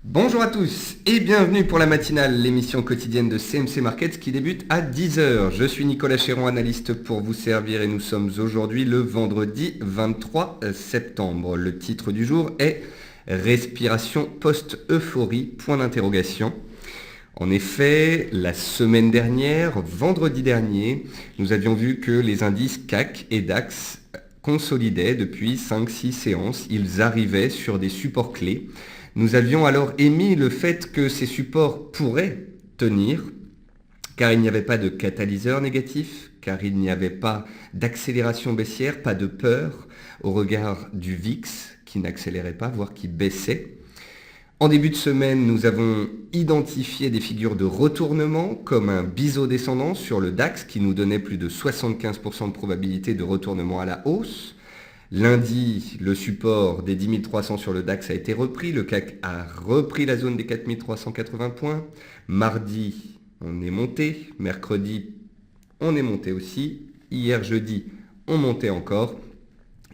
Bonjour à tous et bienvenue pour la matinale, l'émission quotidienne de CMC Markets qui débute à 10 heures. Je suis Nicolas Chéron, analyste pour vous servir et nous sommes aujourd'hui le vendredi 23 septembre. Le titre du jour est Respiration post-euphorie, point d'interrogation. En effet, la semaine dernière, vendredi dernier, nous avions vu que les indices CAC et DAX consolidaient depuis 5-6 séances. Ils arrivaient sur des supports clés. Nous avions alors émis le fait que ces supports pourraient tenir, car il n'y avait pas de catalyseur négatif, car il n'y avait pas d'accélération baissière, pas de peur au regard du VIX qui n'accélérait pas, voire qui baissait. En début de semaine, nous avons identifié des figures de retournement comme un biseau descendant sur le DAX qui nous donnait plus de 75% de probabilité de retournement à la hausse. Lundi, le support des 10 300 sur le DAX a été repris. Le CAC a repris la zone des 4 380 points. Mardi, on est monté. Mercredi, on est monté aussi. Hier, jeudi, on montait encore.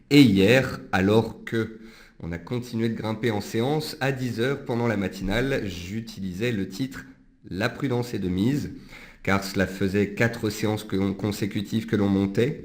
Et hier, alors que on a continué de grimper en séance, à 10 heures pendant la matinale, j'utilisais le titre « La prudence est de mise », car cela faisait 4 séances consécutives que l'on montait,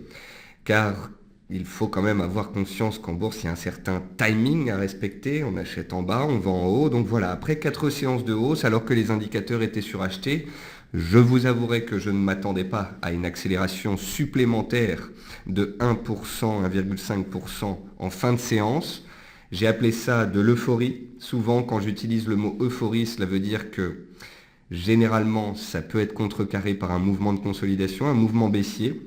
car il faut quand même avoir conscience qu'en bourse, il y a un certain timing à respecter. On achète en bas, on vend en haut. Donc voilà, après 4 séances de hausse, alors que les indicateurs étaient surachetés, je vous avouerai que je ne m'attendais pas à une accélération supplémentaire de 1%, 1,5% en fin de séance. J'ai appelé ça de l'euphorie. Souvent, quand j'utilise le mot euphorie, cela veut dire que généralement, ça peut être contrecarré par un mouvement de consolidation, un mouvement baissier.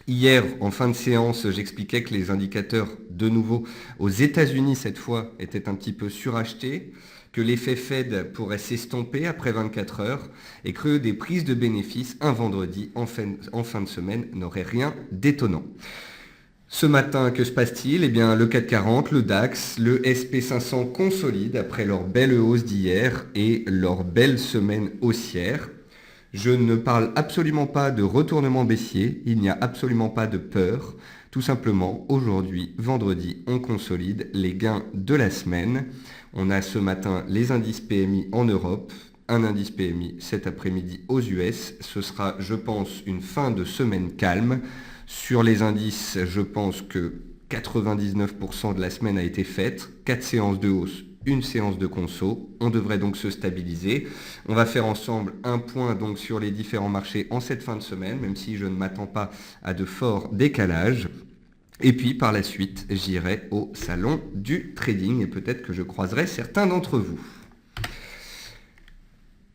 Hier, en fin de séance, j'expliquais que les indicateurs, de nouveau, aux États-Unis cette fois, étaient un petit peu surachetés, que l'effet Fed pourrait s'estomper après 24 heures et que des prises de bénéfices un vendredi en fin de semaine n'auraient rien d'étonnant. Ce matin, que se passe-t-il ? Eh bien, le CAC 40, le DAX, le SP500 consolident après leur belle hausse d'hier et leur belle semaine haussière. Je ne parle absolument pas de retournement baissier, il n'y a absolument pas de peur. Tout simplement, aujourd'hui, vendredi, on consolide les gains de la semaine. On a ce matin les indices PMI en Europe, un indice PMI cet après-midi aux US. Ce sera, je pense, une fin de semaine calme. Sur les indices, je pense que 99% de la semaine a été faite, 4 séances de hausse, une séance de conso. On devrait donc se stabiliser. On va faire ensemble un point donc sur les différents marchés en cette fin de semaine, même si je ne m'attends pas à de forts décalages. Et puis par la suite, j'irai au salon du trading et peut-être que je croiserai certains d'entre vous.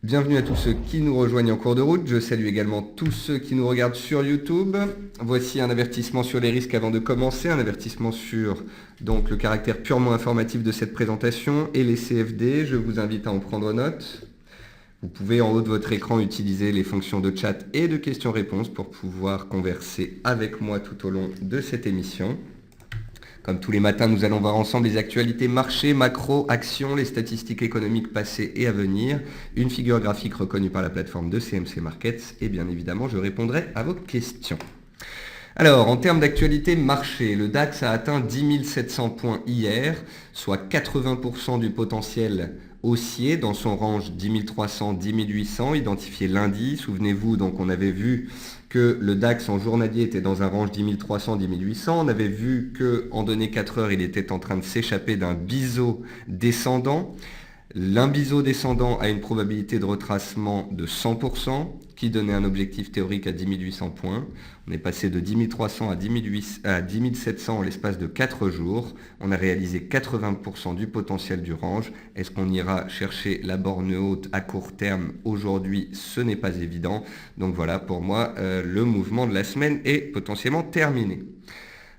Bienvenue à tous ceux qui nous rejoignent en cours de route. Je salue également tous ceux qui nous regardent sur YouTube. Voici un avertissement sur les risques avant de commencer, un avertissement sur donc le caractère purement informatif de cette présentation et les CFD. Je vous invite à en prendre note. Vous pouvez en haut de votre écran utiliser les fonctions de chat et de questions-réponses pour pouvoir converser avec moi tout au long de cette émission. Comme tous les matins, nous allons voir ensemble les actualités marché, macro, actions, les statistiques économiques passées et à venir, une figure graphique reconnue par la plateforme de CMC Markets et bien évidemment, je répondrai à vos questions. Alors, en termes d'actualité marché, le DAX a atteint 10 700 points hier, soit 80% du potentiel haussier dans son range 10 300, 10 800, identifié lundi. Souvenez-vous, donc on avait vu que le DAX en journalier était dans un range 10 300, 10 800. On avait vu qu'en données 4 heures, il était en train de s'échapper d'un biseau descendant. L'un biseau descendant a une probabilité de retracement de 100%, qui donnait un objectif théorique à 10 800 points. On est passé de 10 300 à 10 700 en l'espace de 4 jours. On a réalisé 80% du potentiel du range. Est-ce qu'on ira chercher la borne haute à court terme aujourd'hui ? Ce n'est pas évident. Donc voilà, pour moi, le mouvement de la semaine est potentiellement terminé.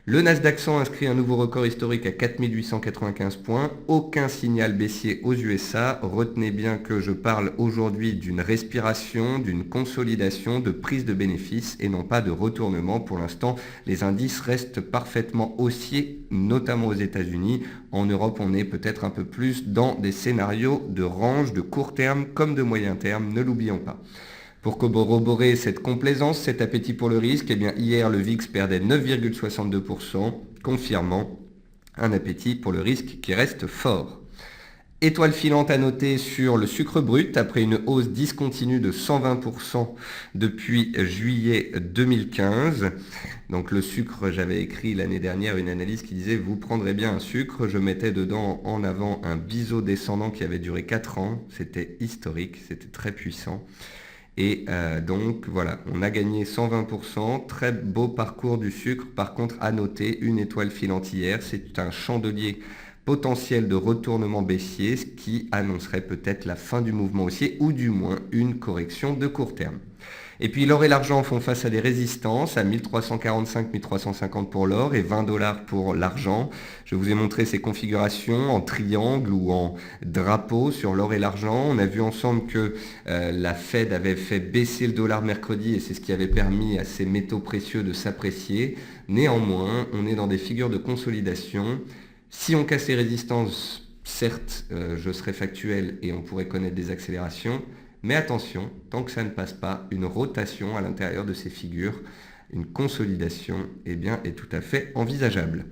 Le Nasdaq 100 inscrit un nouveau record historique à 4 895 points. Aucun signal baissier aux USA. Retenez bien que je parle aujourd'hui d'une respiration, d'une consolidation, de prise de bénéfices et non pas de retournement. Pour l'instant, les indices restent parfaitement haussiers, notamment aux États-Unis. En Europe, on est peut-être un peu plus dans des scénarios de range de court terme comme de moyen terme, ne l'oublions pas. Pour corroborer cette complaisance, cet appétit pour le risque, eh bien hier le VIX perdait 9,62%, confirmant un appétit pour le risque qui reste fort. Étoile filante à noter sur le sucre brut, après une hausse discontinue de 120% depuis juillet 2015. Donc le sucre, j'avais écrit l'année dernière une analyse qui disait vous prendrez bien un sucre. Je mettais dedans en avant un biseau descendant qui avait duré 4 ans. C'était historique, c'était très puissant. Et donc voilà, on a gagné 120%, très beau parcours du sucre. Par contre, à noter, une étoile filante hier, c'est un chandelier potentiel de retournement baissier, ce qui annoncerait peut-être la fin du mouvement haussier ou du moins une correction de court terme. Et puis l'or et l'argent font face à des résistances à 1345-1350 pour l'or et 20 $ pour l'argent. Je vous ai montré ces configurations en triangle ou en drapeau sur l'or et l'argent. On a vu ensemble que la Fed avait fait baisser le dollar mercredi et c'est ce qui avait permis à ces métaux précieux de s'apprécier. Néanmoins, on est dans des figures de consolidation. Si on casse les résistances, certes, je serai factuel et on pourrait connaître des accélérations. Mais attention, tant que ça ne passe pas, une rotation à l'intérieur de ces figures, une consolidation, est tout à fait envisageable.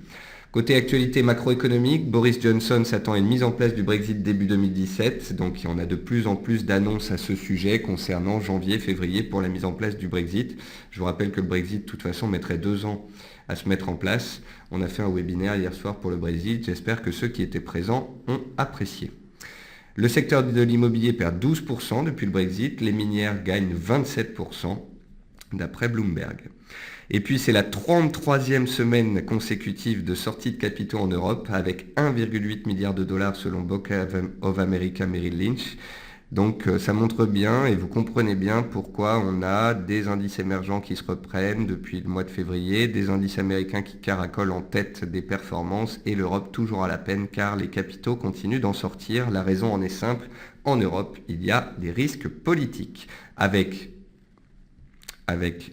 Côté actualité macroéconomique, Boris Johnson s'attend à une mise en place du Brexit début 2017. Donc on a de plus en plus d'annonces à ce sujet concernant janvier, février pour la mise en place du Brexit. Je vous rappelle que le Brexit, de toute façon, mettrait 2 ans à se mettre en place. On a fait un webinaire hier soir pour le Brexit. J'espère que ceux qui étaient présents ont apprécié. Le secteur de l'immobilier perd 12% depuis le Brexit, les minières gagnent 27% d'après Bloomberg. Et puis c'est la 33e semaine consécutive de sortie de capitaux en Europe avec 1,8 milliard de dollars selon Bank of America Merrill Lynch. Donc ça montre bien et vous comprenez bien pourquoi on a des indices émergents qui se reprennent depuis le mois de février, des indices américains qui caracolent en tête des performances et l'Europe toujours à la peine car les capitaux continuent d'en sortir. La raison en est simple, en Europe il y a des risques politiques avec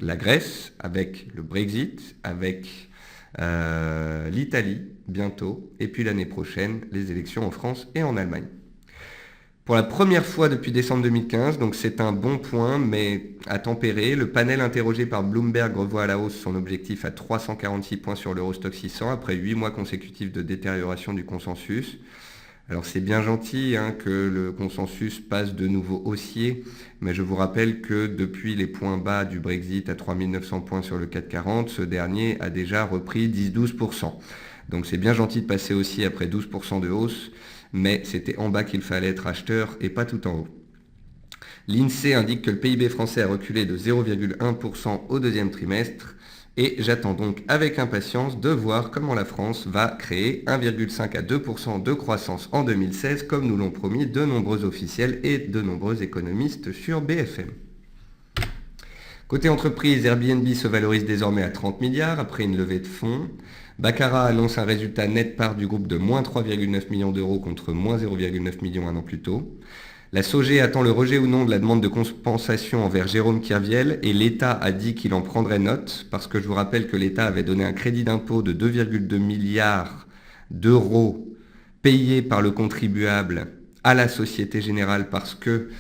la Grèce, avec le Brexit, avec l'Italie bientôt et puis l'année prochaine les élections en France et en Allemagne. Pour la première fois depuis décembre 2015, donc c'est un bon point, mais à tempérer. Le panel interrogé par Bloomberg revoit à la hausse son objectif à 346 points sur l'Eurostoxx 600 après 8 mois consécutifs de détérioration du consensus. Alors c'est bien gentil que le consensus passe de nouveau haussier, mais je vous rappelle que depuis les points bas du Brexit à 3900 points sur le CAC 40, ce dernier a déjà repris 10-12%. Donc c'est bien gentil de passer haussier après 12% de hausse, mais c'était en bas qu'il fallait être acheteur et pas tout en haut. L'INSEE indique que le PIB français a reculé de 0,1% au deuxième trimestre et j'attends donc avec impatience de voir comment la France va créer 1,5 à 2% de croissance en 2016 comme nous l'ont promis de nombreux officiels et de nombreux économistes sur BFM. Côté entreprise, Airbnb se valorise désormais à 30 milliards après une levée de fonds. Baccarat annonce un résultat net part du groupe de moins 3,9 millions d'euros contre moins 0,9 millions un an plus tôt. La SOGÉ attend le rejet ou non de la demande de compensation envers Jérôme Kerviel et l'État a dit qu'il en prendrait note parce que je vous rappelle que l'État avait donné un crédit d'impôt de 2,2 milliards d'euros payés par le contribuable à la Société Générale parce que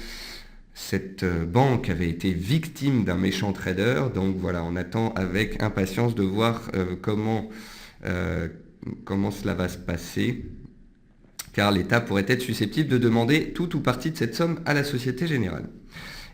cette banque avait été victime d'un méchant trader. Donc voilà, on attend avec impatience de voir comment cela va se passer, car l'État pourrait être susceptible de demander tout ou partie de cette somme à la Société Générale.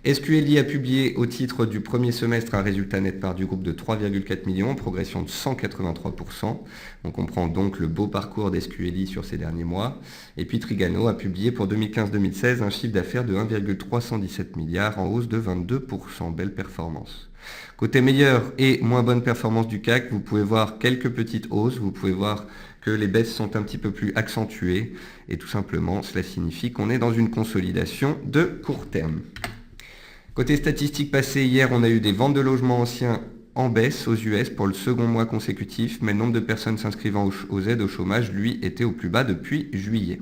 SQLI a publié au titre du premier semestre un résultat net part du groupe de 3,4 millions, progression de 183%. On comprend donc le beau parcours d'SQLI sur ces derniers mois. Et puis Trigano a publié pour 2015-2016 un chiffre d'affaires de 1,317 milliards en hausse de 22%. Belle performance. Côté meilleure et moins bonne performance du CAC, vous pouvez voir quelques petites hausses, vous pouvez voir que les baisses sont un petit peu plus accentuées et tout simplement cela signifie qu'on est dans une consolidation de court terme. Côté statistiques passées, hier on a eu des ventes de logements anciens en baisse aux US pour le second mois consécutif, mais le nombre de personnes s'inscrivant aux aides au chômage, lui, était au plus bas depuis juillet.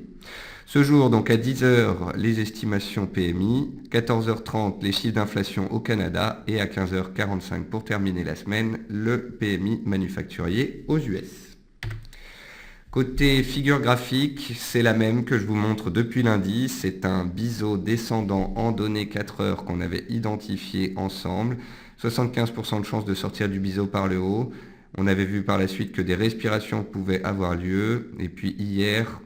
Ce jour, donc à 10h, les estimations PMI, 14h30, les chiffres d'inflation au Canada et à 15h45 pour terminer la semaine, le PMI manufacturier aux US. Côté figure graphique, c'est la même que je vous montre depuis lundi. C'est un biseau descendant en données 4 heures qu'on avait identifié ensemble. 75% de chances de sortir du biseau par le haut. On avait vu par la suite que des respirations pouvaient avoir lieu. Et puis hier,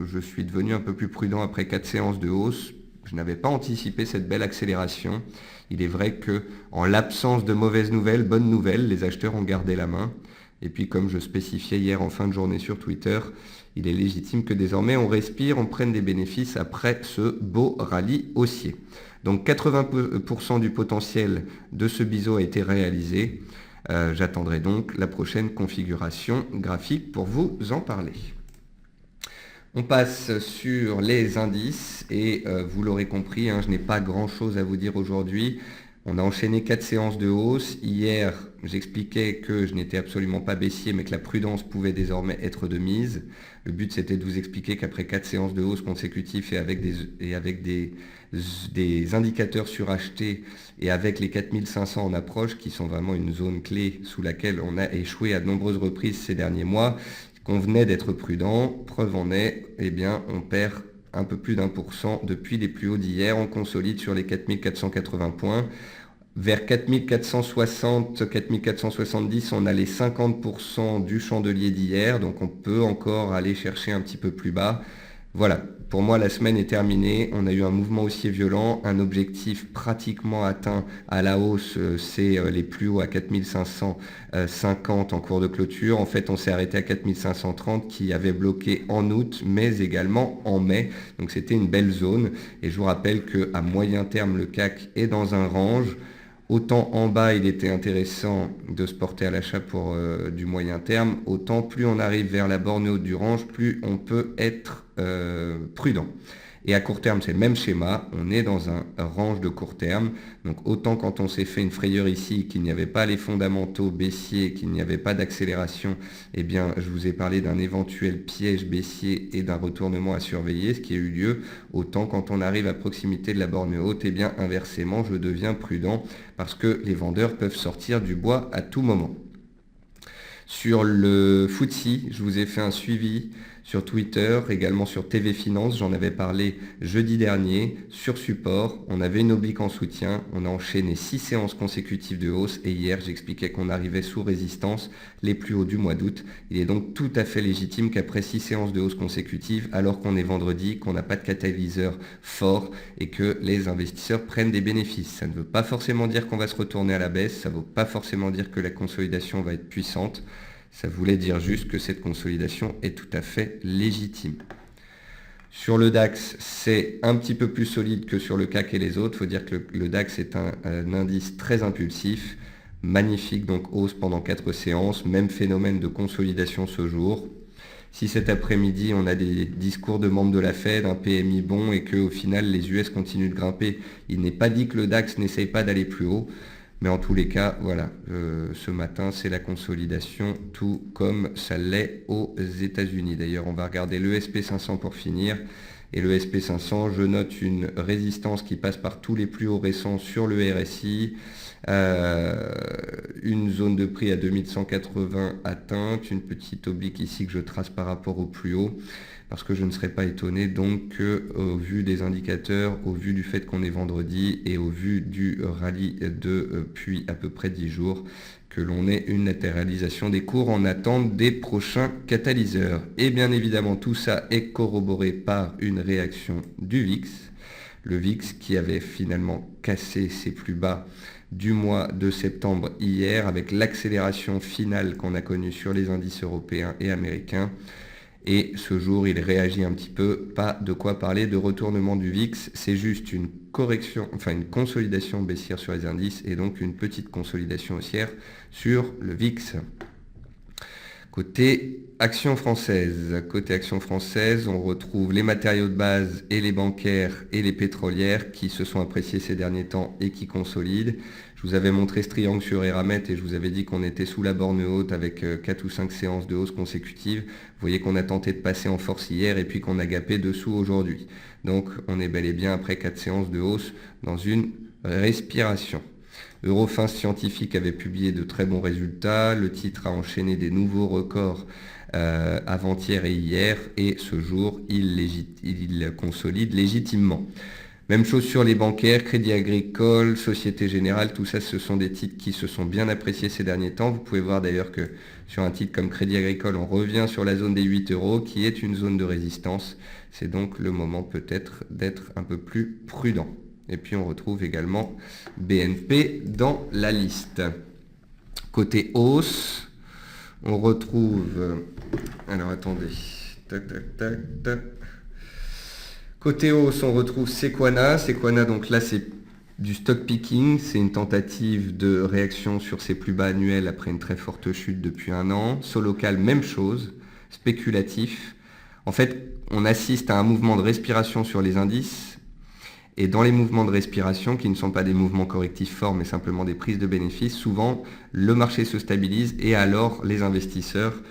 je suis devenu un peu plus prudent après 4 séances de hausse. Je n'avais pas anticipé cette belle accélération. Il est vrai que en l'absence de mauvaises nouvelles, bonnes nouvelles, les acheteurs ont gardé la main. Et puis comme je spécifiais hier en fin de journée sur Twitter, il est légitime que désormais on respire, on prenne des bénéfices après ce beau rallye haussier. Donc 80% du potentiel de ce biseau a été réalisé. J'attendrai donc la prochaine configuration graphique pour vous en parler. On passe sur les indices et vous l'aurez compris, je n'ai pas grand chose à vous dire aujourd'hui. On a enchaîné 4 séances de hausse. Hier, j'expliquais que je n'étais absolument pas baissier, mais que la prudence pouvait désormais être de mise. Le but, c'était de vous expliquer qu'après 4 séances de hausse consécutives et avec des indicateurs surachetés et avec les 4500 en approche, qui sont vraiment une zone clé sous laquelle on a échoué à de nombreuses reprises ces derniers mois, qu'on venait d'être prudent. Preuve en est, on perd un peu plus d'1% depuis les plus hauts d'hier. On consolide sur les 4480 points. Vers 4460, 4470, on a les 50% du chandelier d'hier, donc on peut encore aller chercher un petit peu plus bas. Voilà, pour moi la semaine est terminée, on a eu un mouvement haussier violent, un objectif pratiquement atteint à la hausse, c'est les plus hauts à 4550 en cours de clôture. En fait, on s'est arrêté à 4530 qui avait bloqué en août, mais également en mai. Donc c'était une belle zone. Et je vous rappelle qu'à moyen terme, le CAC est dans un range. Autant en bas, il était intéressant de se porter à l'achat pour du moyen terme, autant plus on arrive vers la borne haute du range, plus on peut être prudent. Et à court terme, c'est le même schéma, on est dans un range de court terme. Donc autant quand on s'est fait une frayeur ici, qu'il n'y avait pas les fondamentaux baissiers, qu'il n'y avait pas d'accélération, je vous ai parlé d'un éventuel piège baissier et d'un retournement à surveiller, ce qui a eu lieu. Autant quand on arrive à proximité de la borne haute, inversement, je deviens prudent parce que les vendeurs peuvent sortir du bois à tout moment. Sur le FTSE, je vous ai fait un suivi sur Twitter, également sur TV Finance, j'en avais parlé jeudi dernier. Sur support, on avait une oblique en soutien, on a enchaîné 6 séances consécutives de hausse et hier j'expliquais qu'on arrivait sous résistance, les plus hauts du mois d'août. Il est donc tout à fait légitime qu'après 6 séances de hausse consécutives, alors qu'on est vendredi, qu'on n'a pas de catalyseur fort et que les investisseurs prennent des bénéfices. Ça ne veut pas forcément dire qu'on va se retourner à la baisse, ça ne veut pas forcément dire que la consolidation va être puissante. Ça voulait dire juste que cette consolidation est tout à fait légitime. Sur le DAX, c'est un petit peu plus solide que sur le CAC et les autres. Il faut dire que le DAX est un indice très impulsif, magnifique, donc hausse pendant 4 séances, même phénomène de consolidation ce jour. Si cet après-midi, on a des discours de membres de la Fed, un PMI bon et qu'au final, les US continuent de grimper, il n'est pas dit que le DAX n'essaye pas d'aller plus haut. Mais en tous les cas, voilà, ce matin, c'est la consolidation, tout comme ça l'est aux États-Unis. D'ailleurs, on va regarder le SP500 pour finir. Et le SP500, je note une résistance qui passe par tous les plus hauts récents sur le RSI. Une zone de prix à 2180 atteinte, une petite oblique ici que je trace par rapport au plus haut. Parce que je ne serais pas étonné donc au vu des indicateurs, au vu du fait qu'on est vendredi et au vu du rallye depuis à peu près 10 jours, que l'on ait une latéralisation des cours en attente des prochains catalyseurs. Et bien évidemment, tout ça est corroboré par une réaction du VIX. Le VIX qui avait finalement cassé ses plus bas du mois de septembre hier avec l'accélération finale qu'on a connue sur les indices européens et américains. Et ce jour, il réagit un petit peu, pas de quoi parler de retournement du VIX, c'est juste une correction, enfin une consolidation baissière sur les indices et donc une petite consolidation haussière sur le VIX. Côté action française, on retrouve les matériaux de base et les bancaires et les pétrolières qui se sont appréciés ces derniers temps et qui consolident. Je vous avais montré ce triangle sur Eramet et je vous avais dit qu'on était sous la borne haute avec 4 ou 5 séances de hausse consécutives. Vous voyez qu'on a tenté de passer en force hier et puis qu'on a gapé dessous aujourd'hui. Donc on est bel et bien après 4 séances de hausse dans une respiration. Eurofins Scientifique avait publié de très bons résultats. Le titre a enchaîné des nouveaux records avant-hier et hier. Et ce jour, il consolide légitimement. Même chose sur les bancaires, Crédit Agricole, Société Générale, tout ça, ce sont des titres qui se sont bien appréciés ces derniers temps. Vous pouvez voir d'ailleurs que sur un titre comme Crédit Agricole, on revient sur la zone des 8 euros, qui est une zone de résistance. C'est donc le moment peut-être d'être un peu plus prudent. Et puis on retrouve également BNP dans la liste. Côté hausse, on retrouve... Alors attendez. Tac, tac, tac, tac. Côté hausse, on retrouve Sequana. Sequana, donc là, c'est du stock picking. C'est une tentative de réaction sur ses plus bas annuels après une très forte chute depuis un an. Solocal, même chose. Spéculatif. En fait, on assiste à un mouvement de respiration sur les indices. Et dans les mouvements de respiration, qui ne sont pas des mouvements correctifs forts, mais simplement des prises de bénéfices, souvent, le marché se stabilise et alors les investisseurs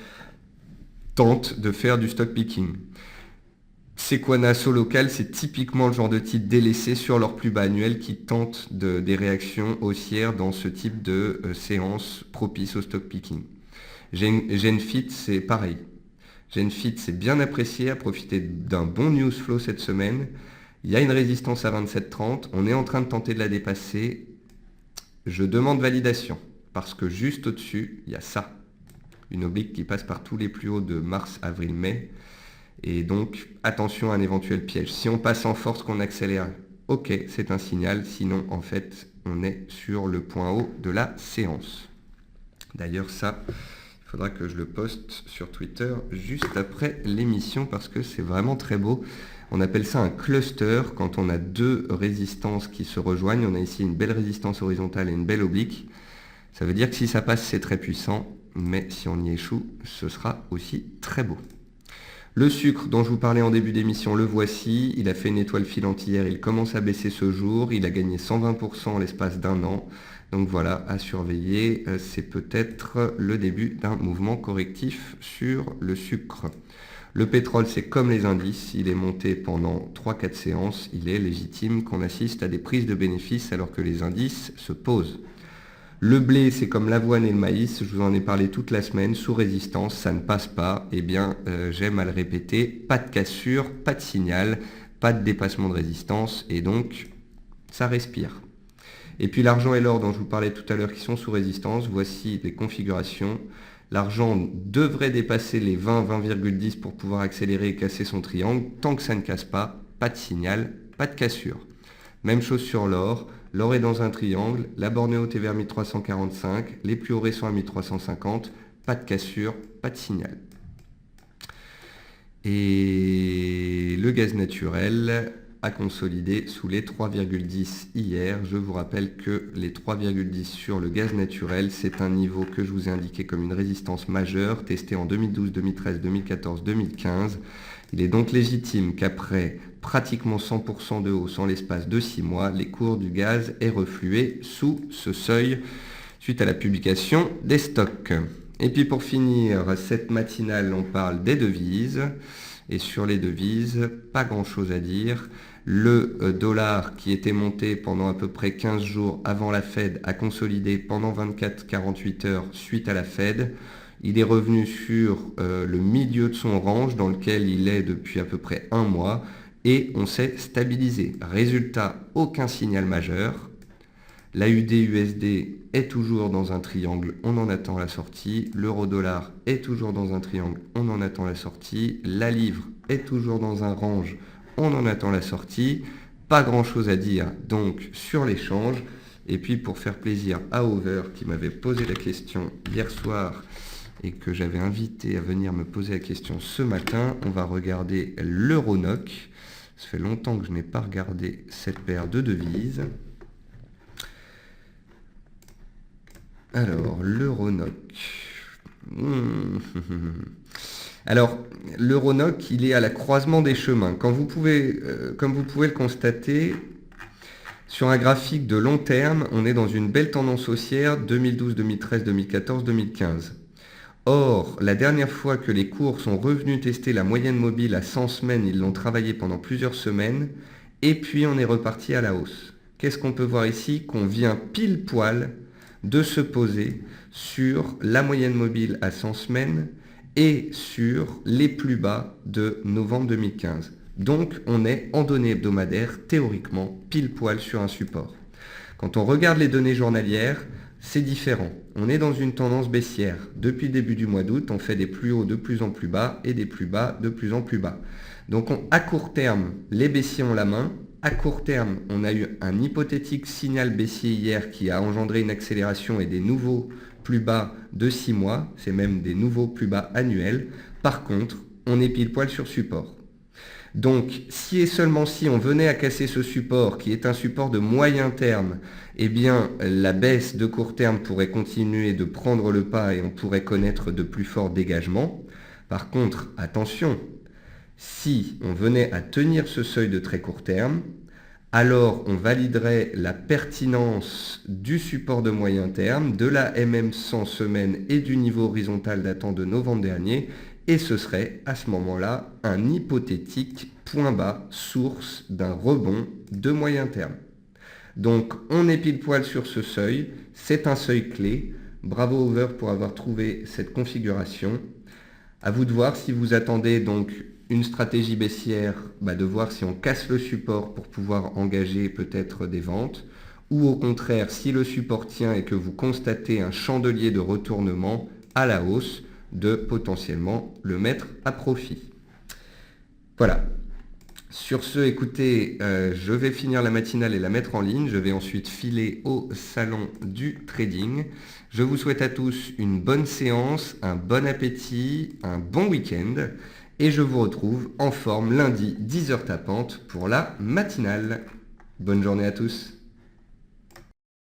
tentent de faire du stock picking. Sequana Solocal, c'est typiquement le genre de titre délaissé sur leur plus bas annuel qui tente des réactions haussières dans ce type de séance propice au stock picking. Genfit, c'est pareil. Genfit, c'est bien apprécié, à profiter d'un bon news flow cette semaine. Il y a une résistance à 27,30. On est en train de tenter de la dépasser. Je demande validation parce que juste au-dessus, il y a ça. Une oblique qui passe par tous les plus hauts de mars, avril, mai. Et donc, attention à un éventuel piège. Si on passe en force, qu'on accélère, ok, c'est un signal. Sinon, en fait, on est sur le point haut de la séance. D'ailleurs, ça, il faudra que je le poste sur Twitter juste après l'émission parce que c'est vraiment très beau. On appelle ça un cluster quand on a deux résistances qui se rejoignent. On a ici une belle résistance horizontale et une belle oblique. Ça veut dire que si ça passe, c'est très puissant. Mais si on y échoue, ce sera aussi très beau. Le sucre dont je vous parlais en début d'émission, le voici. Il a fait une étoile filante hier, il commence à baisser ce jour. Il a gagné 120% en l'espace d'un an. Donc voilà, à surveiller. C'est peut-être le début d'un mouvement correctif sur le sucre. Le pétrole, c'est comme les indices. Il est monté pendant 3-4 séances. Il est légitime qu'on assiste à des prises de bénéfices alors que les indices se posent. Le blé, c'est comme l'avoine et le maïs, je vous en ai parlé toute la semaine, sous résistance, ça ne passe pas. Eh bien, j'aime à le répéter, pas de cassure, pas de signal, pas de dépassement de résistance, et donc, ça respire. Et puis l'argent et l'or dont je vous parlais tout à l'heure qui sont sous résistance, voici les configurations. L'argent devrait dépasser les 20, 20,10 pour pouvoir accélérer et casser son triangle. Tant que ça ne casse pas de signal, pas de cassure. Même chose sur l'or. L'or est dans un triangle, la borne haute est vers 1345, les plus hauts récents à 1350, pas de cassure, pas de signal. Et le gaz naturel a consolidé sous les 3,10 hier. Je vous rappelle que les 3,10 sur le gaz naturel, c'est un niveau que je vous ai indiqué comme une résistance majeure, testé en 2012, 2013, 2014, 2015. Il est donc légitime qu'après pratiquement 100% de hausse en l'espace de 6 mois, les cours du gaz aient reflué sous ce seuil suite à la publication des stocks. Et puis pour finir, cette matinale, on parle des devises. Et sur les devises, pas grand-chose à dire. Le dollar qui était monté pendant à peu près 15 jours avant la Fed a consolidé pendant 24-48 heures suite à la Fed. Il est revenu sur le milieu de son range dans lequel il est depuis à peu près un mois et on s'est stabilisé. Résultat, aucun signal majeur. L'AUD-USD est toujours dans un triangle, on en attend la sortie. L'euro-dollar est toujours dans un triangle, on en attend la sortie. La livre est toujours dans un range, on en attend la sortie. Pas grand chose à dire donc sur l'échange. Et puis pour faire plaisir à Over qui m'avait posé la question hier soir et que j'avais invité à venir me poser la question ce matin, on va regarder l'euro-NOK. Ça fait longtemps que je n'ai pas regardé cette paire de devises. Alors, l'euro-NOK. Alors, l'euro-NOK, il est à la croisement des chemins. Comme vous pouvez le constater, sur un graphique de long terme, on est dans une belle tendance haussière 2012, 2013, 2014, 2015. Or, la dernière fois que les cours sont revenus tester la moyenne mobile à 100 semaines, ils l'ont travaillé pendant plusieurs semaines, et puis on est reparti à la hausse. Qu'est-ce qu'on peut voir ici? Qu'on vient pile poil de se poser sur la moyenne mobile à 100 semaines et sur les plus bas de novembre 2015. Donc on est en données hebdomadaires, théoriquement, pile poil sur un support. Quand on regarde les données journalières, c'est différent. On est dans une tendance baissière. Depuis le début du mois d'août, on fait des plus hauts de plus en plus bas et des plus bas de plus en plus bas. Donc à court terme, les baissiers ont la main. À court terme, on a eu un hypothétique signal baissier hier qui a engendré une accélération et des nouveaux plus bas de 6 mois. C'est même des nouveaux plus bas annuels. Par contre, on est pile poil sur support. Donc, si et seulement si on venait à casser ce support, qui est un support de moyen terme, eh bien, la baisse de court terme pourrait continuer de prendre le pas et on pourrait connaître de plus forts dégagements. Par contre, attention, si on venait à tenir ce seuil de très court terme, alors on validerait la pertinence du support de moyen terme, de la MM100 semaine et du niveau horizontal datant de novembre dernier, et ce serait à ce moment-là un hypothétique point bas, source d'un rebond de moyen terme. Donc on est pile poil sur ce seuil, c'est un seuil clé. Bravo Over pour avoir trouvé cette configuration. À vous de voir si vous attendez donc une stratégie baissière, de voir si on casse le support pour pouvoir engager peut-être des ventes, ou au contraire, si le support tient et que vous constatez un chandelier de retournement à la hausse, de potentiellement le mettre à profit. Voilà. Sur ce, écoutez, je vais finir la matinale et la mettre en ligne. Je vais ensuite filer au salon du trading. Je vous souhaite à tous une bonne séance, un bon appétit, un bon week-end. Et je vous retrouve en forme lundi 10h tapante pour la matinale. Bonne journée à tous.